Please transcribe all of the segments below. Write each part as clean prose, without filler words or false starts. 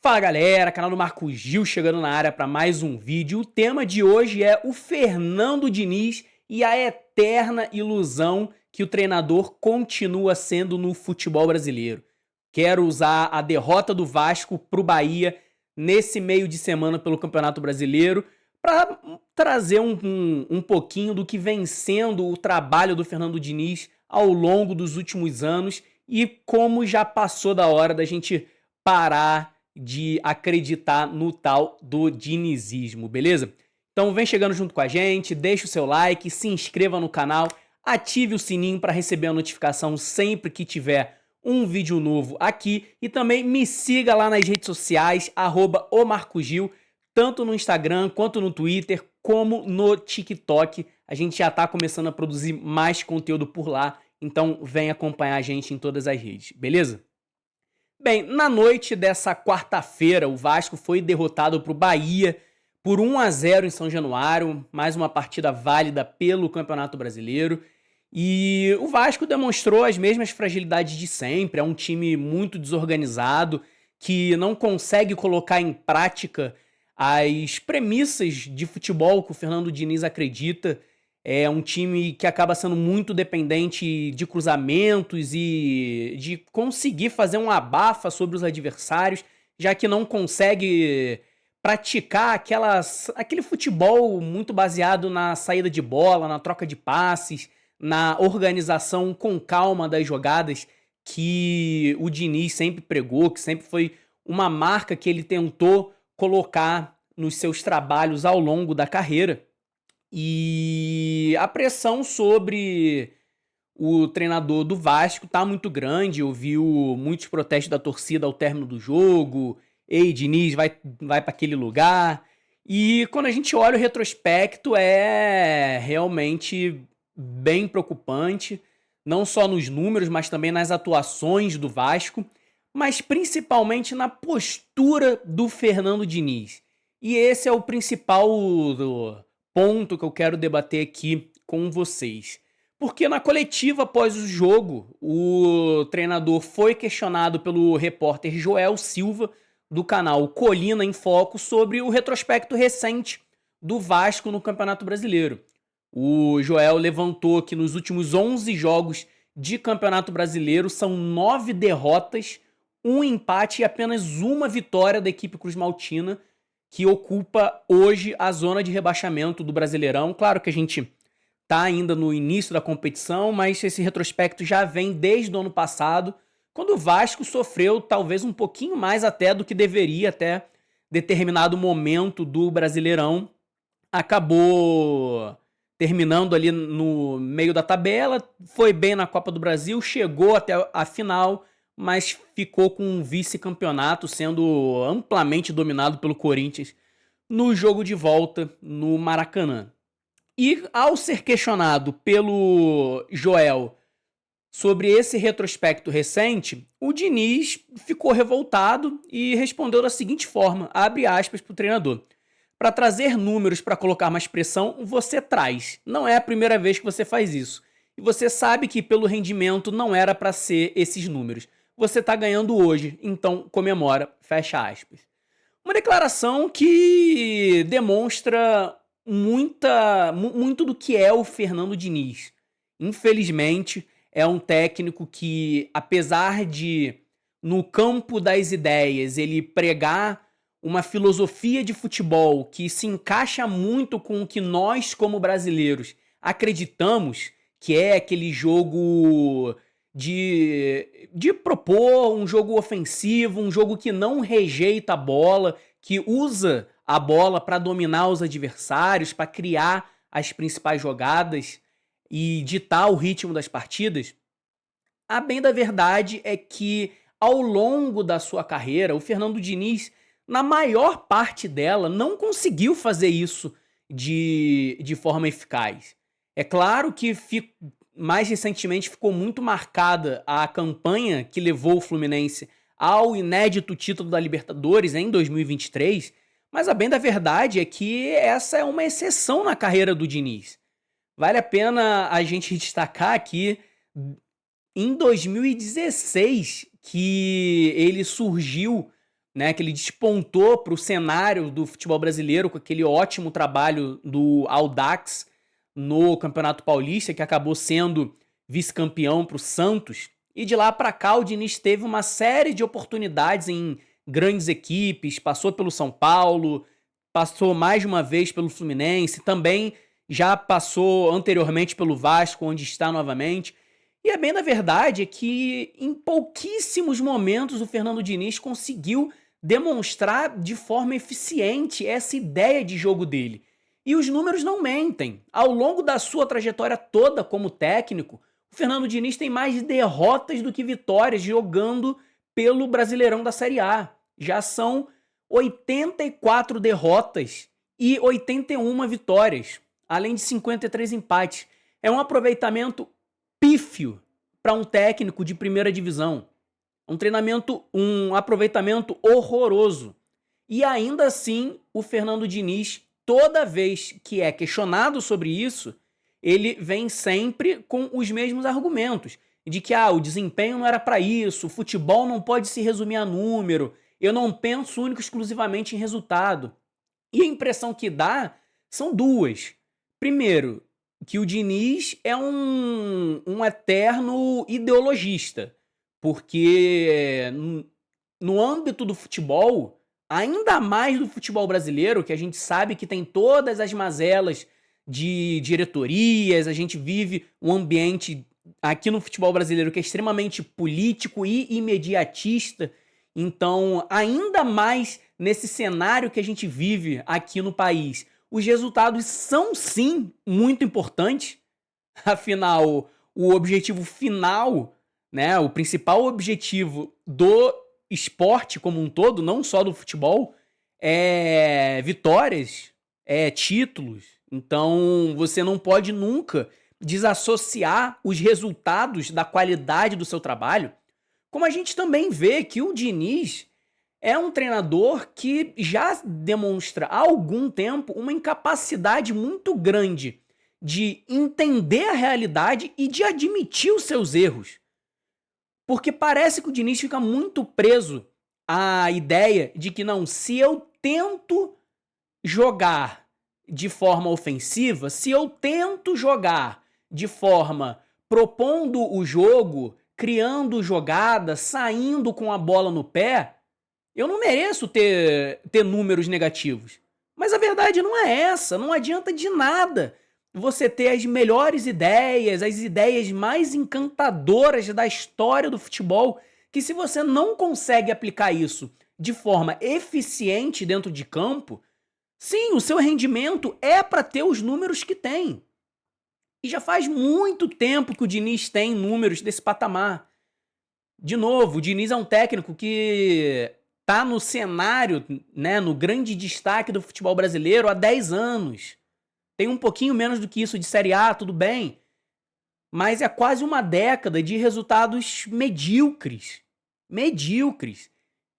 Fala galera, canal do Marco Gil chegando na área para mais um vídeo. O tema de hoje é o Fernando Diniz e a eterna ilusão que o treinador continua sendo no futebol brasileiro. Quero usar a derrota do Vasco para o Bahia nesse meio de semana pelo Campeonato Brasileiro para trazer um pouquinho do que vem sendo o trabalho do Fernando Diniz ao longo dos últimos anos e como já passou da hora da gente parar de acreditar no tal do dinizismo, beleza? Então vem chegando junto com a gente, deixa o seu like, se inscreva no canal, ative o sininho para receber a notificação sempre que tiver um vídeo novo aqui e também me siga lá nas redes sociais, @omarcogil, tanto no Instagram quanto no Twitter, como no TikTok. A gente já tá começando a produzir mais conteúdo por lá, então vem acompanhar a gente em todas as redes, beleza? Bem, na noite dessa quarta-feira, o Vasco foi derrotado para o Bahia por 1-0 em São Januário, mais uma partida válida pelo Campeonato Brasileiro. E o Vasco demonstrou as mesmas fragilidades de sempre, é um time muito desorganizado, que não consegue colocar em prática as premissas de futebol que o Fernando Diniz acredita. É um time que acaba sendo muito dependente de cruzamentos e de conseguir fazer um abafa sobre os adversários, já que não consegue praticar aquele futebol muito baseado na saída de bola, na troca de passes, na organização com calma das jogadas que o Diniz sempre pregou, que sempre foi uma marca que ele tentou colocar nos seus trabalhos ao longo da carreira. E a pressão sobre o treinador do Vasco tá muito grande. Eu vi muitos protestos da torcida ao término do jogo. Ei, Diniz, vai para aquele lugar. E quando a gente olha o retrospecto, é realmente bem preocupante. Não só nos números, mas também nas atuações do Vasco. Mas principalmente na postura do Fernando Diniz. E esse é o principal ponto que eu quero debater aqui com vocês. Porque na coletiva após o jogo, o treinador foi questionado pelo repórter Joel Silva, do canal Colina em Foco, sobre o retrospecto recente do Vasco no Campeonato Brasileiro. O Joel levantou que nos últimos 11 jogos de Campeonato Brasileiro são 9 derrotas, um empate e apenas uma vitória da equipe Cruz Maltina, que ocupa hoje a zona de rebaixamento do Brasileirão. Claro que a gente tá ainda no início da competição, mas esse retrospecto já vem desde o ano passado, quando o Vasco sofreu talvez um pouquinho mais até do que deveria até determinado momento do Brasileirão. Acabou terminando ali no meio da tabela, foi bem na Copa do Brasil, chegou até a final, mas ficou com um vice-campeonato, sendo amplamente dominado pelo Corinthians no jogo de volta no Maracanã. E ao ser questionado pelo Joel sobre esse retrospecto recente, o Diniz ficou revoltado e respondeu da seguinte forma, abre aspas para o treinador: para trazer números para colocar mais pressão, você traz. Não é a primeira vez que você faz isso. E você sabe que pelo rendimento não era para ser esses números. Você está ganhando hoje, então comemora, fecha aspas. Uma declaração que demonstra muito do que é o Fernando Diniz. Infelizmente, é um técnico que, apesar de, no campo das ideias, ele pregar uma filosofia de futebol que se encaixa muito com o que nós, como brasileiros, acreditamos, que é aquele jogo de propor um jogo ofensivo, um jogo que não rejeita a bola, que usa a bola para dominar os adversários, para criar as principais jogadas e ditar o ritmo das partidas. A bem da verdade é que, ao longo da sua carreira, o Fernando Diniz, na maior parte dela, não conseguiu fazer isso de forma eficaz. É claro que mais recentemente ficou muito marcada a campanha que levou o Fluminense ao inédito título da Libertadores em 2023, mas a bem da verdade é que essa é uma exceção na carreira do Diniz. Vale a pena a gente destacar aqui, em 2016, que ele surgiu né, que ele despontou para o cenário do futebol brasileiro com aquele ótimo trabalho do Audax no Campeonato Paulista, que acabou sendo vice-campeão para o Santos. E de lá para cá o Diniz teve uma série de oportunidades em grandes equipes, passou pelo São Paulo, passou mais de uma vez pelo Fluminense, também já passou anteriormente pelo Vasco, onde está novamente. E a bem da verdade é que em pouquíssimos momentos o Fernando Diniz conseguiu demonstrar de forma eficiente essa ideia de jogo dele. E os números não mentem. Ao longo da sua trajetória toda como técnico, o Fernando Diniz tem mais derrotas do que vitórias jogando pelo Brasileirão da Série A. Já são 84 derrotas e 81 vitórias, além de 53 empates. É um aproveitamento pífio para um técnico de primeira divisão. Um aproveitamento horroroso. E ainda assim, o Fernando Diniz, toda vez que é questionado sobre isso, ele vem sempre com os mesmos argumentos. De que o desempenho não era para isso, o futebol não pode se resumir a número, eu não penso único e exclusivamente em resultado. E a impressão que dá são duas. Primeiro, que o Diniz é um eterno ideologista, porque no âmbito do futebol, ainda mais do futebol brasileiro, que a gente sabe que tem todas as mazelas de diretorias, a gente vive um ambiente aqui no futebol brasileiro que é extremamente político e imediatista. Então, ainda mais nesse cenário que a gente vive aqui no país, os resultados são sim muito importantes. Afinal, o objetivo final, né, o principal objetivo do esporte como um todo, não só do futebol, é vitórias, é títulos. Então, você não pode nunca desassociar os resultados da qualidade do seu trabalho. Como a gente também vê que o Diniz é um treinador que já demonstra há algum tempo uma incapacidade muito grande de entender a realidade e de admitir os seus erros. Porque parece que o Diniz fica muito preso à ideia de que não, se eu tento jogar de forma ofensiva, se eu tento jogar de forma propondo o jogo, criando jogada, saindo com a bola no pé, eu não mereço ter números negativos. Mas a verdade não é essa, não adianta de nada você ter as melhores ideias, as ideias mais encantadoras da história do futebol, que se você não consegue aplicar isso de forma eficiente dentro de campo, sim, o seu rendimento é para ter os números que tem. E já faz muito tempo que o Diniz tem números desse patamar. De novo, o Diniz é um técnico que tá no cenário, né, no grande destaque do futebol brasileiro há 10 anos. Tem um pouquinho menos do que isso de Série A, tudo bem. Mas é quase uma década de resultados medíocres. Medíocres.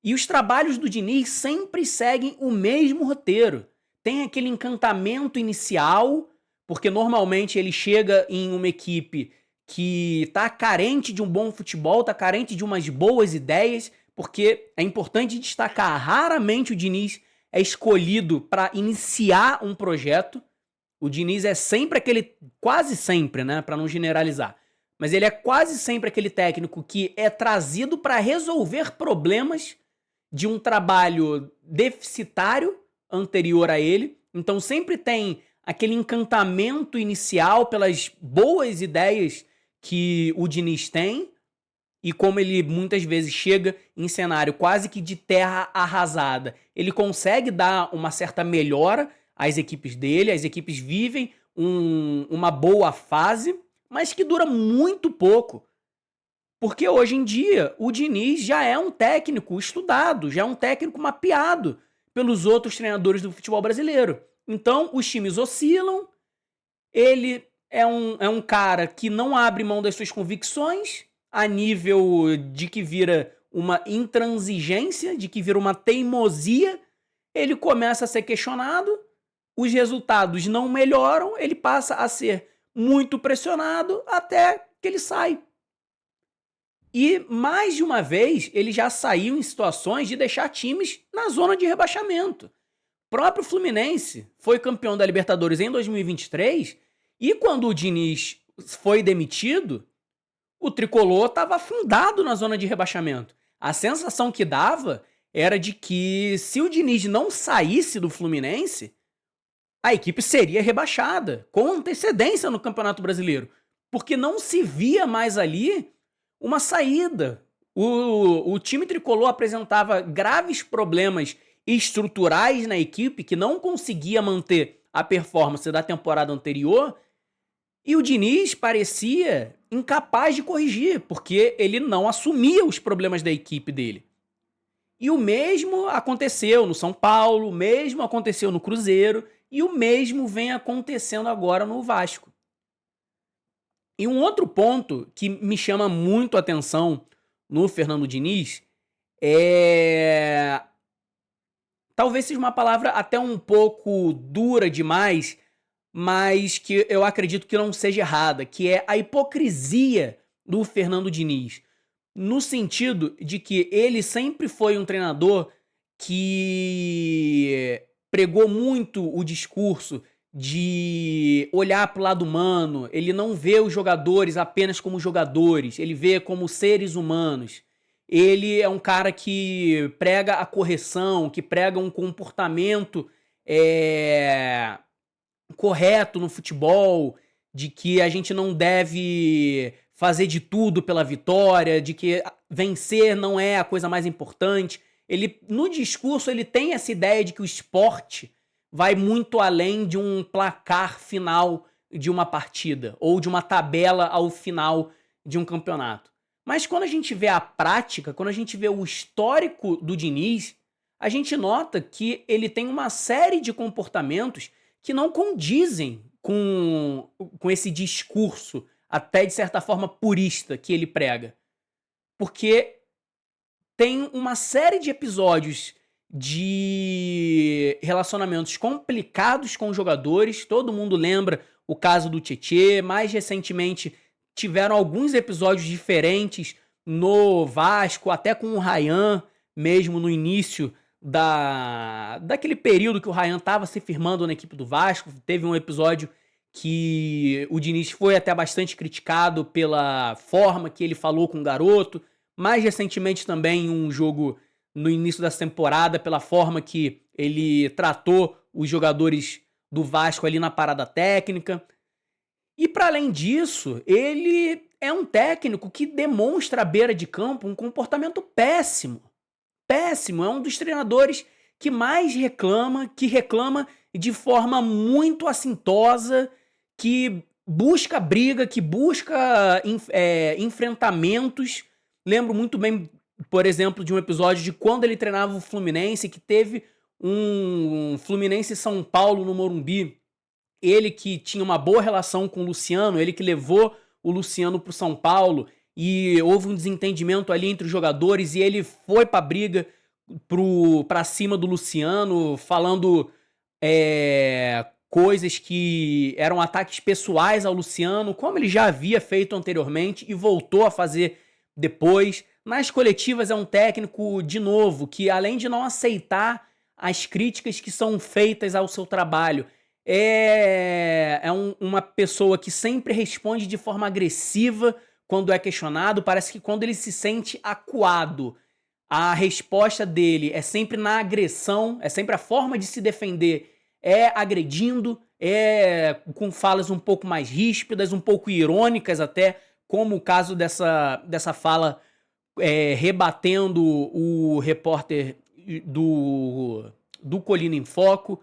E os trabalhos do Diniz sempre seguem o mesmo roteiro. Tem aquele encantamento inicial, porque normalmente ele chega em uma equipe que tá carente de um bom futebol, tá carente de umas boas ideias, porque é importante destacar, raramente o Diniz é escolhido para iniciar um projeto. O Diniz é sempre aquele, quase sempre, né, para não generalizar, mas ele é quase sempre aquele técnico que é trazido para resolver problemas de um trabalho deficitário anterior a ele. Então sempre tem aquele encantamento inicial pelas boas ideias que o Diniz tem, e como ele muitas vezes chega em cenário quase que de terra arrasada, ele consegue dar uma certa melhora às equipes dele, as equipes vivem uma boa fase, mas que dura muito pouco. Porque hoje em dia o Diniz já é um técnico estudado, já é um técnico mapeado pelos outros treinadores do futebol brasileiro. Então os times oscilam, ele é um cara que não abre mão das suas convicções, a nível de que vira uma intransigência, de que vira uma teimosia. Ele começa a ser questionado, os resultados não melhoram, ele passa a ser muito pressionado até que ele sai. E mais de uma vez ele já saiu em situações de deixar times na zona de rebaixamento. O próprio Fluminense foi campeão da Libertadores em 2023 e quando o Diniz foi demitido, o tricolor estava afundado na zona de rebaixamento. A sensação que dava era de que se o Diniz não saísse do Fluminense, a equipe seria rebaixada com antecedência no Campeonato Brasileiro, porque não se via mais ali uma saída. O time tricolor apresentava graves problemas estruturais na equipe que não conseguia manter a performance da temporada anterior e o Diniz parecia incapaz de corrigir, porque ele não assumia os problemas da equipe dele. E o mesmo aconteceu no São Paulo, o mesmo aconteceu no Cruzeiro e o mesmo vem acontecendo agora no Vasco. E um outro ponto que me chama muito a atenção no Fernando Diniz é... Talvez seja uma palavra até um pouco dura demais, mas que eu acredito que não seja errada, que é a hipocrisia do Fernando Diniz. No sentido de que ele sempre foi um treinador que pregou muito o discurso de olhar para o lado humano, ele não vê os jogadores apenas como jogadores, ele vê como seres humanos. Ele é um cara que prega a correção, que prega um comportamento correto no futebol, de que a gente não deve fazer de tudo pela vitória, de que vencer não é a coisa mais importante. Ele, no discurso, ele tem essa ideia de que o esporte vai muito além de um placar final de uma partida ou de uma tabela ao final de um campeonato. Mas quando a gente vê a prática, quando a gente vê o histórico do Diniz, a gente nota que ele tem uma série de comportamentos que não condizem com esse discurso, até de certa forma purista, que ele prega. Porque tem uma série de episódios de relacionamentos complicados com os jogadores. Todo mundo lembra o caso do Tietê. Mais recentemente, tiveram alguns episódios diferentes no Vasco, até com o Ryan, mesmo no início daquele período que o Ryan estava se firmando na equipe do Vasco. Teve um episódio que o Diniz foi até bastante criticado pela forma que ele falou com o garoto. Mais recentemente também um jogo no início dessa temporada, pela forma que ele tratou os jogadores do Vasco ali na parada técnica. E para além disso, ele é um técnico que demonstra à beira de campo um comportamento péssimo. Péssimo, é um dos treinadores que mais reclama, que reclama de forma muito assintosa, que busca briga, que busca enfrentamentos. Lembro muito bem, por exemplo, de um episódio de quando ele treinava o Fluminense, que teve um Fluminense São Paulo no Morumbi. Ele que tinha uma boa relação com o Luciano, ele que levou o Luciano para o São Paulo e houve um desentendimento ali entre os jogadores e ele foi pra briga pra cima do Luciano, falando coisas que eram ataques pessoais ao Luciano, como ele já havia feito anteriormente e voltou a fazer depois. Nas coletivas é um técnico, de novo, que além de não aceitar as críticas que são feitas ao seu trabalho, uma pessoa que sempre responde de forma agressiva quando é questionado. Parece que quando ele se sente acuado, a resposta dele é sempre na agressão, é sempre a forma de se defender, agredindo, com falas um pouco mais ríspidas, um pouco irônicas até, como o caso dessa fala rebatendo o repórter do Colina em Foco.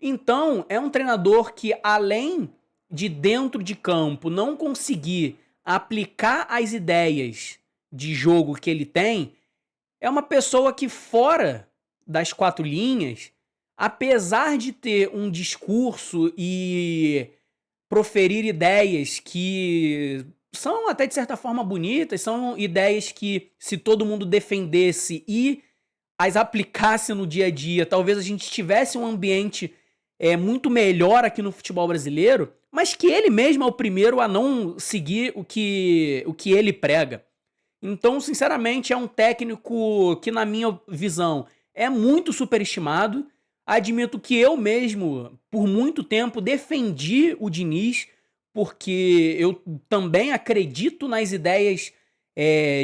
Então, é um treinador que, além de dentro de campo não conseguir aplicar as ideias de jogo que ele tem, é uma pessoa que fora das quatro linhas, apesar de ter um discurso e proferir ideias que são até de certa forma bonitas, são ideias que se todo mundo defendesse e as aplicasse no dia a dia, talvez a gente tivesse um ambiente muito melhor aqui no futebol brasileiro, mas que ele mesmo é o primeiro a não seguir o que ele prega. Então, sinceramente, é um técnico que, na minha visão, é muito superestimado. Admito que eu mesmo, por muito tempo, defendi o Diniz, porque eu também acredito nas ideias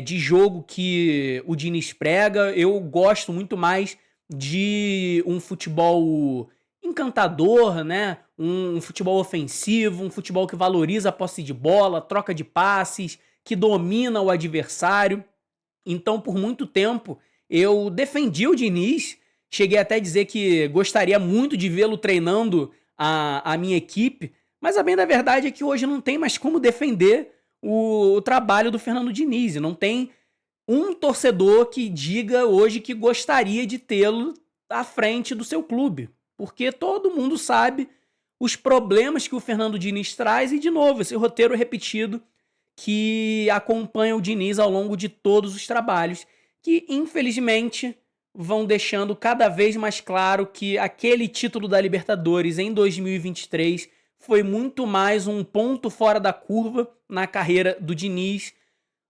de jogo que o Diniz prega. Eu gosto muito mais de um futebol encantador, né? Um futebol ofensivo, um futebol que valoriza a posse de bola, troca de passes, que domina o adversário. Então, por muito tempo, eu defendi o Diniz, cheguei até a dizer que gostaria muito de vê-lo treinando a minha equipe, mas a bem da verdade é que hoje não tem mais como defender o trabalho do Fernando Diniz, e não tem um torcedor que diga hoje que gostaria de tê-lo à frente do seu clube, porque todo mundo sabe os problemas que o Fernando Diniz traz e, de novo, esse roteiro repetido que acompanha o Diniz ao longo de todos os trabalhos, que infelizmente vão deixando cada vez mais claro que aquele título da Libertadores em 2023 foi muito mais um ponto fora da curva na carreira do Diniz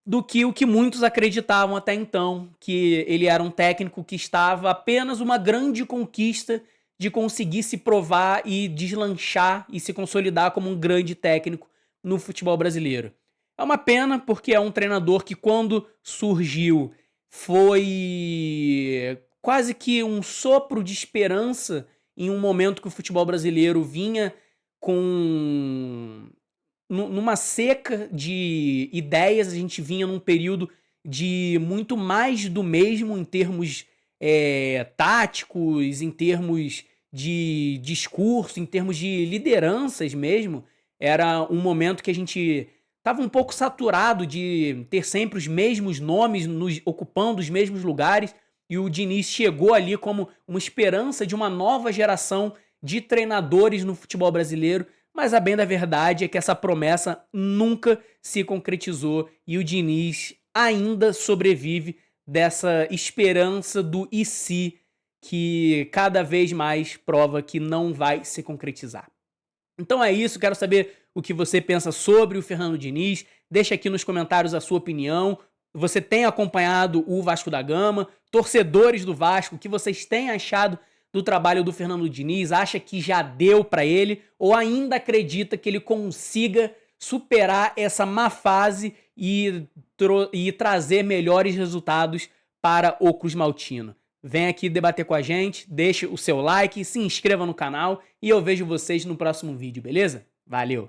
do que o que muitos acreditavam até então, que ele era um técnico que estava apenas uma grande conquista de conseguir se provar e deslanchar e se consolidar como um grande técnico no futebol brasileiro. É uma pena, porque é um treinador que, quando surgiu, foi quase que um sopro de esperança em um momento que o futebol brasileiro vinha com numa seca de ideias. A gente vinha num período de muito mais do mesmo em termos táticos, em termos de discurso, em termos de lideranças mesmo. Era um momento que a gente estava um pouco saturado de ter sempre os mesmos nomes ocupando os mesmos lugares, e o Diniz chegou ali como uma esperança de uma nova geração de treinadores no futebol brasileiro. Mas a bem da verdade é que essa promessa nunca se concretizou e o Diniz ainda sobrevive dessa esperança do e se, que cada vez mais prova que não vai se concretizar. Então é isso, quero saber o que você pensa sobre o Fernando Diniz. Deixa aqui nos comentários a sua opinião. Você tem acompanhado o Vasco da Gama? Torcedores do Vasco, o que vocês têm achado do trabalho do Fernando Diniz? Acha que já deu para ele ou ainda acredita que ele consiga superar essa má fase e trazer melhores resultados para o Cruz Maltino? Vem aqui debater com a gente, deixe o seu like, se inscreva no canal e eu vejo vocês no próximo vídeo, beleza? Valeu!